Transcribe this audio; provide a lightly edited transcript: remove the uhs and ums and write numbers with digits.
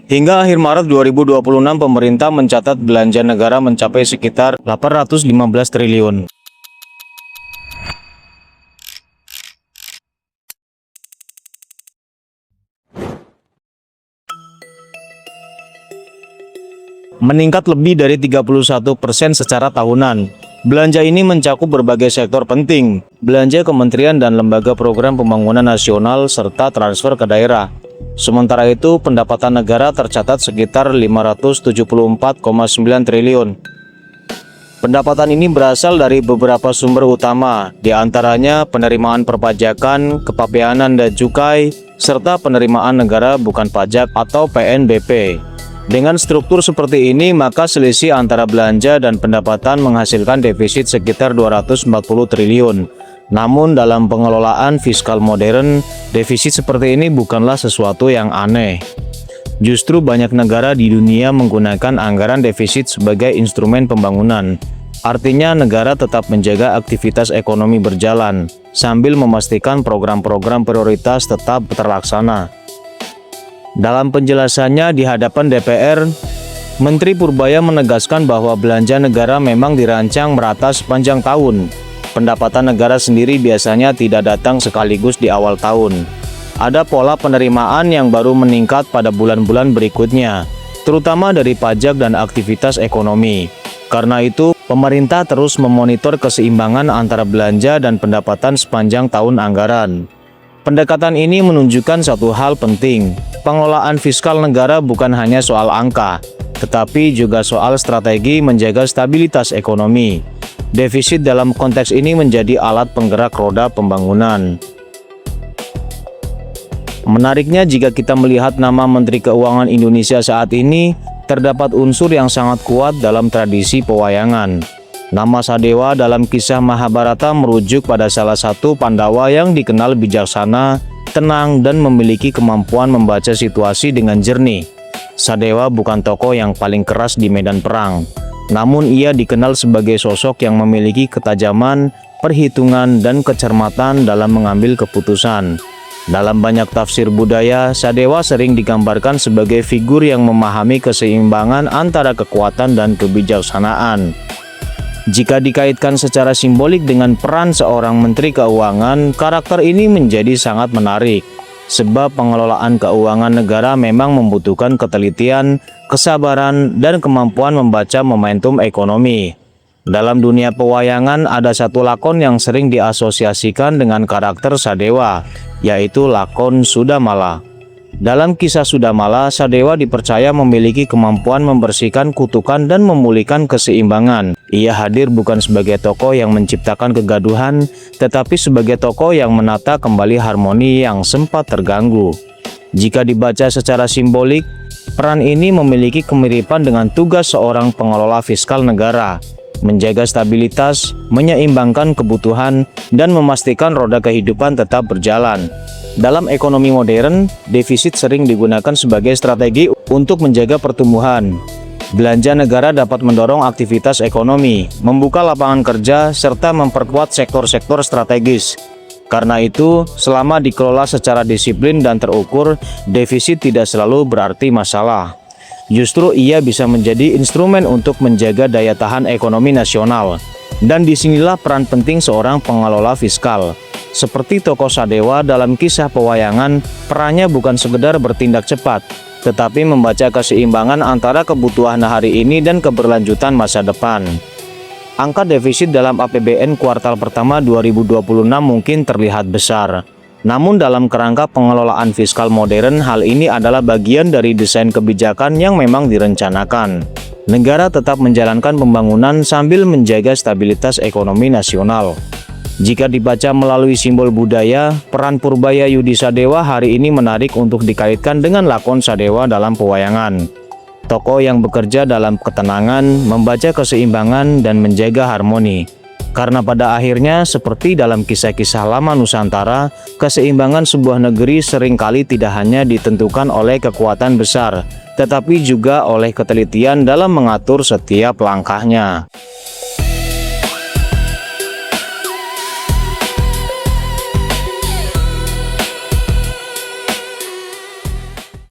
Hingga akhir Maret 2026, pemerintah mencatat belanja negara mencapai sekitar 815 triliun. Meningkat lebih dari 31% secara tahunan. Belanja ini mencakup berbagai sektor penting, belanja kementerian dan lembaga program pembangunan nasional, serta transfer ke daerah. Sementara itu, pendapatan negara tercatat sekitar 574,9 triliun. Pendapatan ini berasal dari beberapa sumber utama, diantaranya penerimaan perpajakan, kepabeanan dan cukai, serta penerimaan negara bukan pajak atau PNBP. Dengan struktur seperti ini, maka selisih antara belanja dan pendapatan menghasilkan defisit sekitar 240 triliun. Namun dalam pengelolaan fiskal modern, defisit seperti ini bukanlah sesuatu yang aneh. Justru banyak negara di dunia menggunakan anggaran defisit sebagai instrumen pembangunan. Artinya negara tetap menjaga aktivitas ekonomi berjalan, sambil memastikan program-program prioritas tetap terlaksana. Dalam penjelasannya di hadapan DPR, Menteri Purbaya menegaskan bahwa belanja negara memang dirancang merata sepanjang tahun. Pendapatan negara sendiri biasanya tidak datang sekaligus di awal tahun. Ada pola penerimaan yang baru meningkat pada bulan-bulan berikutnya, terutama dari pajak dan aktivitas ekonomi. Karena itu, pemerintah terus memonitor keseimbangan antara belanja dan pendapatan sepanjang tahun anggaran. Pendekatan ini menunjukkan satu hal penting. Pengelolaan fiskal negara bukan hanya soal angka, tetapi juga soal strategi menjaga stabilitas ekonomi. Defisit dalam konteks ini menjadi alat penggerak roda pembangunan. Menariknya, jika kita melihat nama Menteri Keuangan Indonesia saat ini, terdapat unsur yang sangat kuat dalam tradisi pewayangan. Nama Sadewa dalam kisah Mahabharata merujuk pada salah satu Pandawa yang dikenal bijaksana, tenang, dan memiliki kemampuan membaca situasi dengan jernih. Sadewa bukan tokoh yang paling keras di medan perang, namun ia dikenal sebagai sosok yang memiliki ketajaman, perhitungan, dan kecermatan dalam mengambil keputusan. Dalam banyak tafsir budaya, Sadewa sering digambarkan sebagai figur yang memahami keseimbangan antara kekuatan dan kebijaksanaan. Jika dikaitkan secara simbolik dengan peran seorang Menteri Keuangan, karakter ini menjadi sangat menarik. Sebab pengelolaan keuangan negara memang membutuhkan ketelitian, kesabaran, dan kemampuan membaca momentum ekonomi. Dalam dunia pewayangan ada satu lakon yang sering diasosiasikan dengan karakter Sadewa, yaitu lakon Sudamala. Dalam kisah Sudamala, Sadewa dipercaya memiliki kemampuan membersihkan kutukan dan memulihkan keseimbangan. Ia hadir bukan sebagai tokoh yang menciptakan kegaduhan, tetapi sebagai tokoh yang menata kembali harmoni yang sempat terganggu. Jika dibaca secara simbolik, peran ini memiliki kemiripan dengan tugas seorang pengelola fiskal negara, menjaga stabilitas, menyeimbangkan kebutuhan, dan memastikan roda kehidupan tetap berjalan. Dalam ekonomi modern, defisit sering digunakan sebagai strategi untuk menjaga pertumbuhan. Belanja negara dapat mendorong aktivitas ekonomi, membuka lapangan kerja, serta memperkuat sektor-sektor strategis. Karena itu, selama dikelola secara disiplin dan terukur, defisit tidak selalu berarti masalah. Justru ia bisa menjadi instrumen untuk menjaga daya tahan ekonomi nasional. Dan disinilah peran penting seorang pengelola fiskal. Seperti tokoh Sadewa dalam kisah pewayangan, perannya bukan sekedar bertindak cepat, tetapi membaca keseimbangan antara kebutuhan hari ini dan keberlanjutan masa depan. Angka defisit dalam APBN kuartal pertama 2026 mungkin terlihat besar. Namun dalam kerangka pengelolaan fiskal modern, hal ini adalah bagian dari desain kebijakan yang memang direncanakan. Negara tetap menjalankan pembangunan sambil menjaga stabilitas ekonomi nasional. Jika dibaca melalui simbol budaya, peran Purbaya Yudi Sadewa hari ini menarik untuk dikaitkan dengan lakon Sadewa dalam pewayangan. Tokoh yang bekerja dalam ketenangan, membaca keseimbangan, dan menjaga harmoni. Karena pada akhirnya, seperti dalam kisah-kisah lama Nusantara, keseimbangan sebuah negeri seringkali tidak hanya ditentukan oleh kekuatan besar, tetapi juga oleh ketelitian dalam mengatur setiap langkahnya.